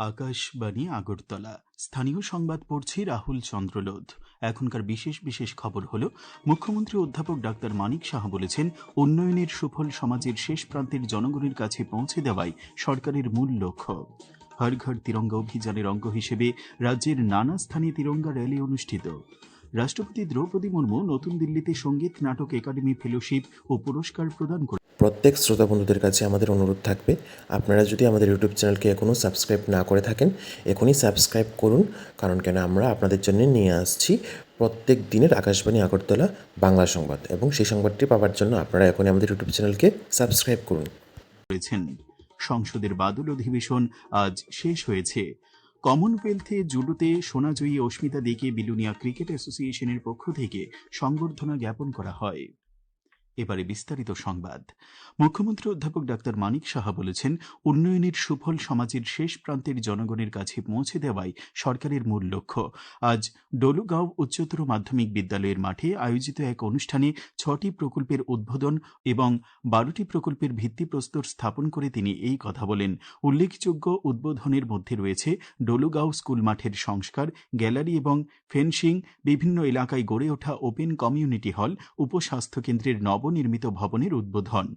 আকাশবাণী আগরতলা। স্থানীয় সংবাদ পড়ছি রাহুল চন্দ্রলোধ। এখনকার বিশেষ বিশেষ খবর হলো, মুখ্যমন্ত্রী অধ্যাপক ডাক্তার মানিক সাহা বলেছেন, উন্নয়নের সুফল সমাজের শেষ প্রান্তের জনগণের কাছে পৌঁছে দেওয়াই সরকারের মূল লক্ষ্য। হর ঘর তিরঙ্গা অভিযানের অঙ্গ হিসেবে রাজ্যের নানা স্থানে তিরঙ্গা র্যালি অনুষ্ঠিত। রাষ্ট্রপতি দ্রৌপদী মুর্মু নতুন দিল্লিতে সঙ্গীত নাটক একাডেমি ফেলোশিপ ও পুরস্কার প্রদান করেন। প্রত্যেক শ্রোতা বন্ধুদের কাছে আমাদের অনুরোধ থাকবে, আপনারা যদি আমাদের ইউটিউব চ্যানেলকে এখনও সাবস্ক্রাইব না করে থাকেন, এখনই সাবস্ক্রাইব করুন। কারণ কেন আমরা আপনাদের জন্য নিয়ে আসছি প্রত্যেক দিনের আকাশবাণী আগরতলা বাংলা সংবাদ, এবং সেই সংবাদটি পাওয়ার জন্য আপনারা এখনই আমাদের ইউটিউব চ্যানেলকে সাবস্ক্রাইব করুন। সংসদের বাদল অধিবেশন আজ শেষ হয়েছে। কমনওয়েলথে জুডোতে সোনাজয়ী অস্মিতা দেকে বিলুনিয়া ক্রিকেট অ্যাসোসিয়েশনের পক্ষ থেকে সংবর্ধনা জ্ঞাপন করা হয়। এবারে বিস্তারিত সংবাদ। মুখ্যমন্ত্রী অধ্যাপক ডাক্তার মানিক সাহা বলেছেন, উন্নয়নের সুফল সমাজের শেষ প্রান্তের জনগণের কাছে পৌঁছে দেওয়াই সরকারের মূল লক্ষ্য। আজ ডলুগাঁও উচ্চতর মাধ্যমিক বিদ্যালয়ের মাঠে আয়োজিত এক অনুষ্ঠানে ৬টি প্রকল্পের উদ্বোধন এবং ১২টি প্রকল্পের ভিত্তিপ্রস্তর স্থাপন করে তিনি এই কথা বলেন। উল্লেখযোগ্য উদ্বোধনের মধ্যে রয়েছে ডলুগাঁও স্কুল মাঠের সংস্কার, গ্যালারি এবং ফেন্সিং, বিভিন্ন এলাকায় গড়ে ওঠা ওপেন কমিউনিটি হল, উপস্বাস্থ্য কেন্দ্রের নবনির্মিত ভবনের উদ্বোধন।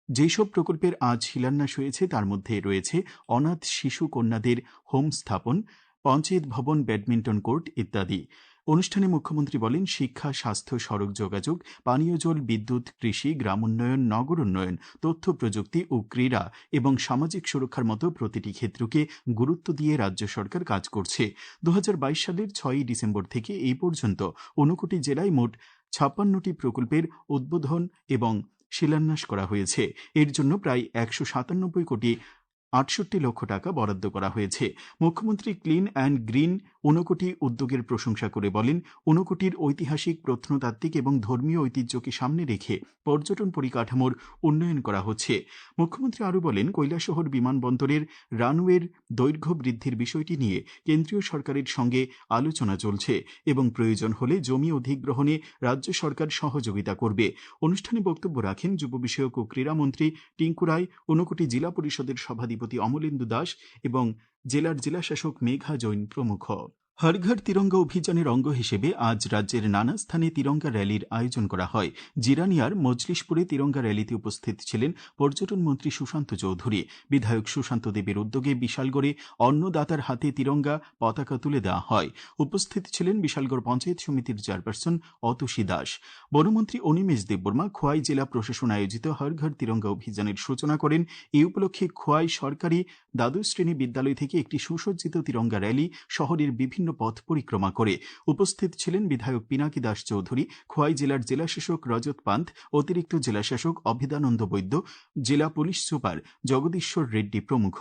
যেসব প্রকল্পের আজ শিলান্যাস হয়েছে তার মধ্যে রয়েছে অনাথ শিশু কন্যাদের হোম স্থাপন, পঞ্চায়েত ভবন, ব্যাডমিন্টন কোর্ট ইত্যাদি। অনুষ্ঠানে মুখ্যমন্ত্রী বলেন, শিক্ষা, স্বাস্থ্য, সড়ক যোগাযোগ, পানীয় জল, বিদ্যুৎ, কৃষি, গ্রাম উন্নয়ন, নগর উন্নয়ন, তথ্য প্রযুক্তি ও ক্রীড়া এবং সামাজিক সুরক্ষার মতো প্রতিটি ক্ষেত্রকে গুরুত্ব দিয়ে রাজ্য সরকার কাজ করছে। ২০২২ সালের ৬ই ডিসেম্বর থেকে এই পর্যন্ত ৫৯টি জেলায় মোট ৫৬টি প্রকল্পের উদ্বোধন এবং শিলান্যাস করা হয়েছে। এর জন্য প্রায় ১৯৭ কোটি ৬৮ লক্ষ টাকা বরাদ্দ করা হয়েছে। মুখ্যমন্ত্রী ক্লিন অ্যান্ড গ্রিন ৫৯ উদ্যোগের প্রশংসা করে বলেন, ৫৯টির ঐতিহাসিক, প্রত্নতাত্ত্বিক এবং ধর্মীয় ঐতিহ্যকে সামনে রেখে পর্যটন পরিকাঠামোর উন্নয়ন করা হচ্ছে। মুখ্যমন্ত্রী আরও বলেন, কৈলাসহর বিমানবন্দরের রানওয়ের দৈর্ঘ্য বৃদ্ধির বিষয়টি নিয়ে কেন্দ্রীয় সরকারের সঙ্গে আলোচনা চলছে এবং প্রয়োজন হলে জমি অধিগ্রহণে রাজ্য সরকার সহযোগিতা করবে। অনুষ্ঠানে বক্তব্য রাখেন যুব বিষয়ক ও ক্রীড়ামন্ত্রী টিঙ্কু রায়, ৫৯ জেলা পরিষদের সভাধিপতি অমলেন্দু দাস এবং জেলার জেলাশাসক মেঘা জৈন প্রমুখ। হর ঘর তিরঙ্গা অভিযানের অঙ্গ হিসেবে আজ রাজ্যের নানা স্থানে তিরঙ্গা র্যালির আয়োজন করা হয়। জিরানিয়ার মজলিশপুরে তিরঙ্গা র্যালিতে উপস্থিত ছিলেন পর্যটন মন্ত্রী সুশান্ত চৌধুরী। বিধায়ক সুশান্ত দেবের উদ্যোগে বিশালগড়ে অন্নদাতার হাতে তিরঙ্গা পতাকা তুলে দেওয়া হয়। উপস্থিত ছিলেন বিশালগড় পঞ্চায়েত সমিতির চেয়ারপারসন অতসী দাস। বনমন্ত্রী অনিমেষ দেববর্মা খোয়াই জেলা প্রশাসন আয়োজিত হর ঘর তিরঙ্গা অভিযানের সূচনা করেন। এই উপলক্ষে খোয়াই সরকারি দ্বাদশ শ্রেণী বিদ্যালয় থেকে একটি সুসজ্জিত তিরঙ্গা র্যালি শহরের বিভিন্ন পথ পরিক্রমা করে। উপস্থিত ছিলেন বিধায়ক পিনাকি দাস চৌধুরী, খোয়াই জেলার জেলাশাসক রজত পান্থ, অতিরিক্ত জেলাশাসক অভিদানন্দ বৈদ্য, জেলা পুলিশ সুপার জগদীশ্বর রেড্ডি প্রমুখ।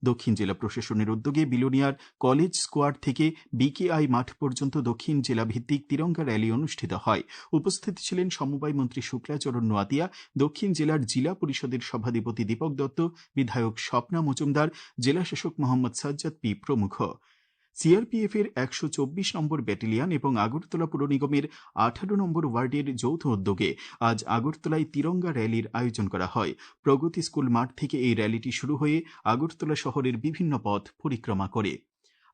দক্ষিণ জেলা প্রশাসনের উদ্যোগে বিলোনিয়ার কলেজ স্কোয়ার থেকে বিকেআই মাঠ পর্যন্ত দক্ষিণ জেলা ভিত্তিক তিরঙ্গা র্যালি অনুষ্ঠিত হয়। উপস্থিত ছিলেন সমবায় মন্ত্রী শুক্লাচরণ নোয়াতিয়া, দক্ষিণ জেলার জিলা পরিষদের সভাধিপতি দীপক দত্ত, বিধায়ক স্বপ্না মজুমদার, জেলাশাসক মোহাম্মদ সাজ্জাদ পি প্রমুখ। সিআরপিএফ এর ১২৪ নম্বর ব্যাটালিয়ন এবং আগরতলা পুর নিগমের ১৮ নম্বর ওয়ার্ডের যৌথ উদ্যোগে আজ আগরতলায় তিরঙ্গা র্যালির আয়োজন করা হয়। প্রগতি স্কুল মাঠ থেকে এই র্যালিটি শুরু হয়ে আগরতলা শহরের বিভিন্ন পথ পরিক্রমা করে।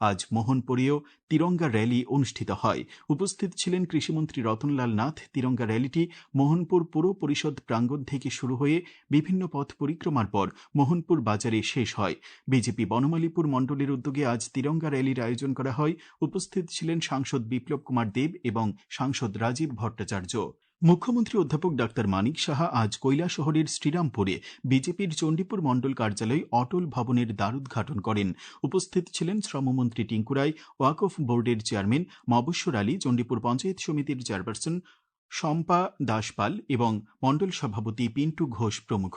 আজ মোহনপুরেও তিরঙ্গা র্যালি অনুষ্ঠিত হয়। উপস্থিত ছিলেন কৃষিমন্ত্রী রতনলাল নাথ। তিরঙ্গা র্যালিটি মোহনপুর পুর পরিষদ প্রাঙ্গণ থেকে শুরু হয়ে বিভিন্ন পথ পরিক্রমার পর মোহনপুর বাজারে শেষ হয়। বিজেপি বনমালীপুর মণ্ডলের উদ্যোগে আজ তিরঙ্গা র্যালির আয়োজন করা হয়। উপস্থিত ছিলেন সাংসদ বিপ্লব কুমার দেব এবং সাংসদ রাজীব ভট্টাচার্য। মুখ্যমন্ত্রী অধ্যাপক ডাক্তার মানিক সাহা আজ কৈলাসহরের শ্রীরামপুরে বিজেপির চণ্ডীপুর মণ্ডল কার্যালয় অটল ভবনের দ্বারোদ্ঘাটন করেন। উপস্থিত ছিলেন শ্রমমন্ত্রী টিঙ্কু রায়, ওয়াকফ বোর্ডের চেয়ারম্যান মবস্বর আলী, চণ্ডীপুর পঞ্চায়েত সমিতির চেয়ারপারসন শম্পা দাসপাল এবং মণ্ডল সভাপতি পিন্টু ঘোষ প্রমুখ।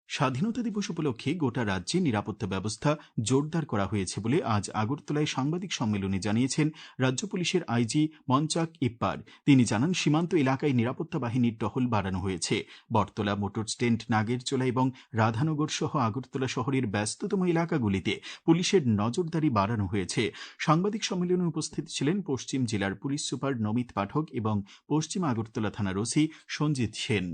স্বাধীনতা দিবস উপলক্ষে গোটা রাজ্যে নিরাপত্তা ব্যবস্থা জোরদার করা হয়েছে বলে আজ আগরতলায় সাংবাদিক সম্মেলনে জানিয়েছেন রাজ্য পুলিশের আইজি মঞ্চাক ইপ্পার। তিনি জানান, সীমান্ত এলাকায় নিরাপত্তা বাহিনীর টহল বাড়ানো হয়েছে। বটতলা, মোটর স্ট্যান্ড, নাগেরচোলা এবং রাধানগর সহ আগরতলা শহরের ব্যস্ততম এলাকাগুলিতে পুলিশের নজরদারি বাড়ানো হয়েছে। সাংবাদিক সম্মেলনে উপস্থিত ছিলেন পশ্চিম জেলার পুলিশ সুপার নমিত পাঠক এবং পশ্চিম আগরতলা থানার ওসি সঞ্জিত সেন।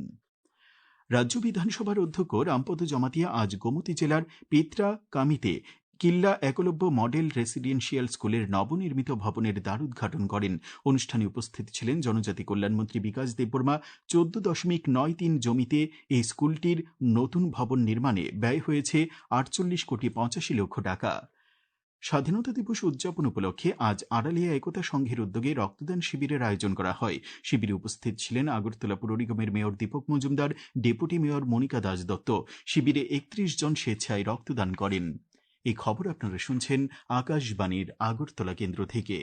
রাজ্য বিধানসভার অধ্যক্ষ রামপদ জমাতিয়া আজ গোমতী জেলার পেত্রাকামিতে কিল্লা একলব্য মডেল রেসিডেন্সিয়াল স্কুলের নবনির্মিত ভবনের দ্বারোদ্ঘাটন করেন। অনুষ্ঠানে উপস্থিত ছিলেন জনজাতি কল্যাণমন্ত্রী বিকাশ দেববর্মা। 14.93 জমিতে এই স্কুলটির নতুন ভবন নির্মাণে ব্যয় হয়েছে 48,85,00,000 টাকা। স্বাধীনতা দিবস উদযাপন উপলক্ষে আজ আড়ালিয়া একতা সংঘের উদ্যোগে রক্তদান শিবিরের আয়োজন করা হয়। শিবিরে উপস্থিত ছিলেন আগরতলা পুর নিগমের mayor Dipak Majumdar, deputy mayor Monika Das Dutta. শিবিরে 31 জন স্বেচ্ছায় রক্তদান করেন। এই খবর আপনারা শুনছেন আকাশবাণীর আগরতলা কেন্দ্র থেকে।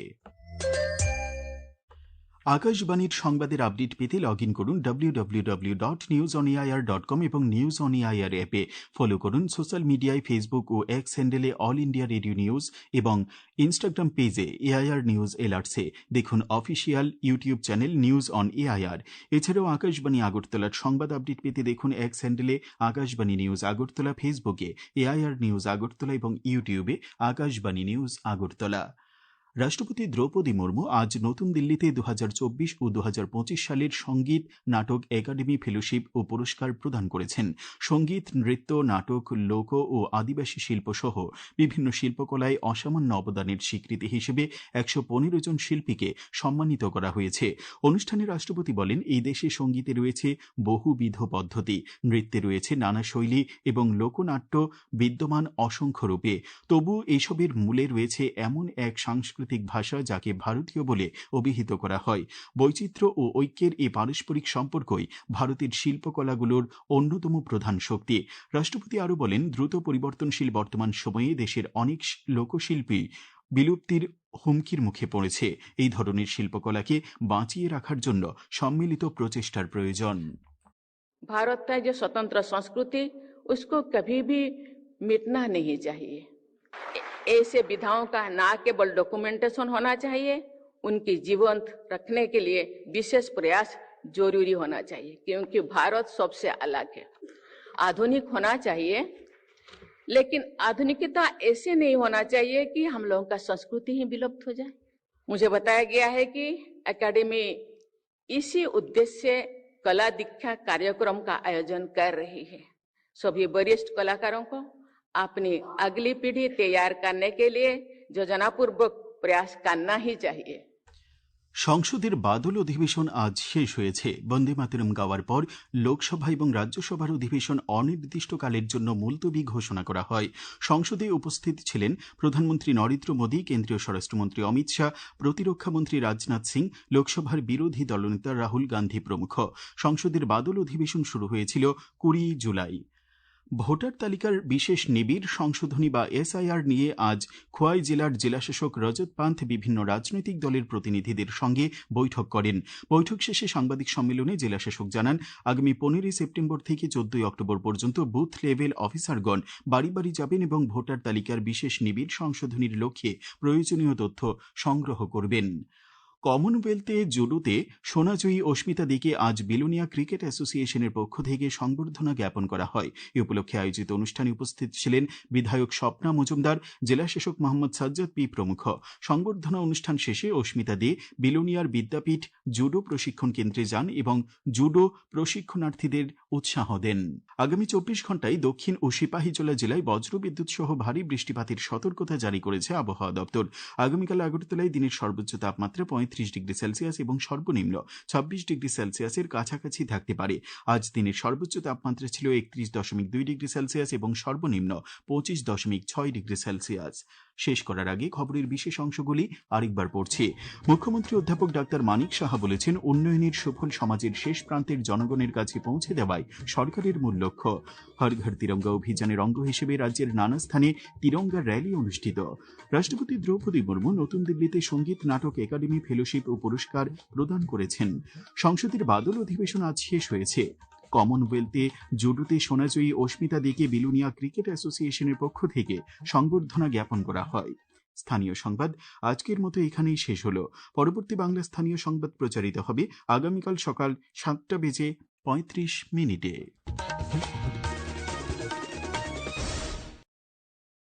আকাশবাণীর সংবাদের আপডেট পেতে লগ ইন করুন www.newsonair.com এবং নিউজ অন এআইআর অ্যাপে। ফলো করুন সোশ্যাল মিডিয়ায় ফেসবুক ও এক্স হ্যান্ডেলে অল ইন্ডিয়া রেডিও নিউজ এবং ইনস্টাগ্রাম পেজে এআইআর নিউজ এলার্টসে। দেখুন official YouTube channel news on AIR. এছাড়াও আকাশবাণী আগরতলার সংবাদ আপডেট পেতে দেখুন এক্স হ্যান্ডেলে আকাশবাণী নিউজ আগরতলা, ফেসবুকে এআইআর নিউজ আগরতলা এবং ইউটিউবে আকাশবাণী নিউজ আগরতলা। রাষ্ট্রপতি দ্রৌপদী মুর্মু আজ নতুন দিল্লিতে 2024 ও 2025 সালের সঙ্গীত নাটক একাডেমি ফেলোশিপ ও পুরস্কার প্রদান করেছেন। সঙ্গীত, নৃত্য, নাটক, লোক ও আদিবাসী শিল্প সহ বিভিন্ন শিল্পকলায় অসামান্য অবদানের স্বীকৃতি হিসেবে 115 জন শিল্পীকে সম্মানিত করা হয়েছে। অনুষ্ঠানে রাষ্ট্রপতি বলেন, এই দেশে সঙ্গীতে রয়েছে বহুবিধ পদ্ধতি, নৃত্যে রয়েছে নানা শৈলী এবং লোকনাট্য বিদ্যমান অসংখ্য রূপে। তবু এইসবের মূলে রয়েছে এমন এক সাংস্কৃতিক ভাষা যাকে ভারতীয় বলে অভিহিত করা হয়। বৈচিত্র্য ও ঐক্যের এই পারস্পরিক সম্পর্কই ভারতের শিল্পকলাগুলোর অন্যতম প্রধান শক্তি। রাষ্ট্রপতি আরও বলেন, দ্রুত পরিবর্তনশীল বর্তমান সময়ে দেশের অনেক লোকশিল্পী বিলুপ্তির হুমকির মুখে পড়েছে। এই ধরনের শিল্পকলাকে বাঁচিয়ে রাখার জন্য সম্মিলিত প্রচেষ্টার প্রয়োজন। भारत का जो स्वतंत्र संस्कृति उसको कभी भी मिटना नहीं चाहिए। ऐसे विधाओं का ना केवल डॉक्यूमेंटेशन होना चाहिए, उनकी जीवंत रखने के लिए विशेष प्रयास जरूरी होना चाहिए, क्योंकि भारत सबसे अलग है। आधुनिक होना चाहिए, लेकिन आधुनिकता ऐसे नहीं होना चाहिए कि हम लोगों का संस्कृति ही विलुप्त हो जाए। मुझे बताया गया है कि एकेडमी इसी उद्देश्य से कला दीक्षा कार्यक्रम का आयोजन कर रही है। सभी वरिष्ठ कलाकारों को अपनी अगली पीढ़ी तैयार करने के लिए योजनापूर्वक प्रयास करना ही चाहिए। সংসদের বাদল অধিবেশন আজ শেষ হয়েছে। বন্দে মাতরম গাওয়ার পর লোকসভা এবং রাজ্যসভার অধিবেশন অনির্দিষ্টকালের জন্য মুলতবি ঘোষণা করা হয়। সংসদে উপস্থিত ছিলেন প্রধানমন্ত্রী নরেন্দ্র মোদী, কেন্দ্রীয় স্বরাষ্ট্রমন্ত্রী অমিত শাহ, প্রতিরক্ষামন্ত্রী রাজনাথ সিং, লোকসভার বিরোধী দলনেতা রাহুল গান্ধী প্রমুখ। সংসদের বাদল অধিবেশন শুরু হয়েছিল 20 জুলাই। ভোটার তালিকার বিশেষ নিবিড় সংশোধনী বা এসআইআর নিয়ে আজ খোয়াই জেলার জেলাশাসক রজত পান্থ বিভিন্ন রাজনৈতিক দলের প্রতিনিধিদের সঙ্গে বৈঠক করেন। বৈঠক শেষে সাংবাদিক সম্মেলনে জেলাশাসক জানান, আগামী 15 সেপ্টেম্বর থেকে 14 অক্টোবর পর্যন্ত বুথ লেভেল অফিসারগণ বাড়ি বাড়ি যাবেন এবং ভোটার তালিকার বিশেষ নিবিড় সংশোধনীর লক্ষ্যে প্রয়োজনীয় তথ্য সংগ্রহ করবেন। কমনওয়েলথে জুডোতে সোনাজয়ী অস্মিতা দেকে আজ বিলোনিয়া ক্রিকেট অ্যাসোসিয়েশনের পক্ষ থেকে সংবর্ধনা জ্ঞাপন করা হয়। এ উপলক্ষে আয়োজিত অনুষ্ঠানে উপস্থিত ছিলেন বিধায়ক স্বপ্না মজুমদার, জেলাশাসক মোহাম্মদ সাজ্জাদ পি প্রমুখ। সংবর্ধনা অনুষ্ঠান শেষে অস্মিতা দে বিলোনিয়ার বিদ্যাপীঠ জুডো প্রশিক্ষণ কেন্দ্রে যান এবং জুডো প্রশিক্ষণার্থীদের উৎসাহ দেন। আগামী 24 ঘণ্টায় দক্ষিণ ও সিপাহীজলা জেলায় বজ্রবিদ্যুৎ সহ ভারী বৃষ্টিপাতের সতর্কতা জারি করেছে আবহাওয়া দপ্তর। আগামীকাল আগরতলায় দিনের সর্বোচ্চ তাপমাত্রা 35 ডিগ্রি সেলসিয়াস এবং সর্বনিম্ন 26 ডিগ্রি সেলসিয়াসের কাছাকাছি থাকতে পারে। আজ দিনের সর্বোচ্চ তাপমাত্রা ছিল 31.2 ডিগ্রি সেলসিয়াস এবং সর্বনিম্ন 25.6 ডিগ্রি সেলসিয়াস। শেষ করার আগে খবরের বিশেষ অংশগুলি আরেকবার পড়ছি। মুখ্যমন্ত্রী অধ্যাপক ডাক্তার মানিক সাহা বলেছেন, উন্নয়নের সুফল সমাজের শেষ প্রান্তের জনগণের কাছে পৌঁছে দেওয়াই সরকারের মূল লক্ষ্য। হর ঘর তিরঙ্গা অভিযানের অঙ্গ হিসেবে রাজ্যের নানা স্থানে তিরঙ্গা র্যালি অনুষ্ঠিত। রাষ্ট্রপতি দ্রৌপদী মুর্মু নতুন দিল্লিতে সঙ্গীত নাটক একাডেমি ফেলোশিপ ও পুরস্কার প্রদান করেছেন। সংসদের বাদল অধিবেশন আজ শেষ হয়েছে। কমনওয়েলথে জুডোতে সোনাজয়ী অস্মিতা দেকে বিলোনিয়া ক্রিকেট অ্যাসোসিয়েশনের পক্ষ থেকে সংবর্ধনা জ্ঞাপন করা হয়। স্থানীয় সংবাদ আজকের মতো এখানেই শেষ হলো। পরবর্তী বাংলা স্থানীয় সংবাদ প্রচারিত হবে আগামীকাল সকাল 7:35 মিনিটে।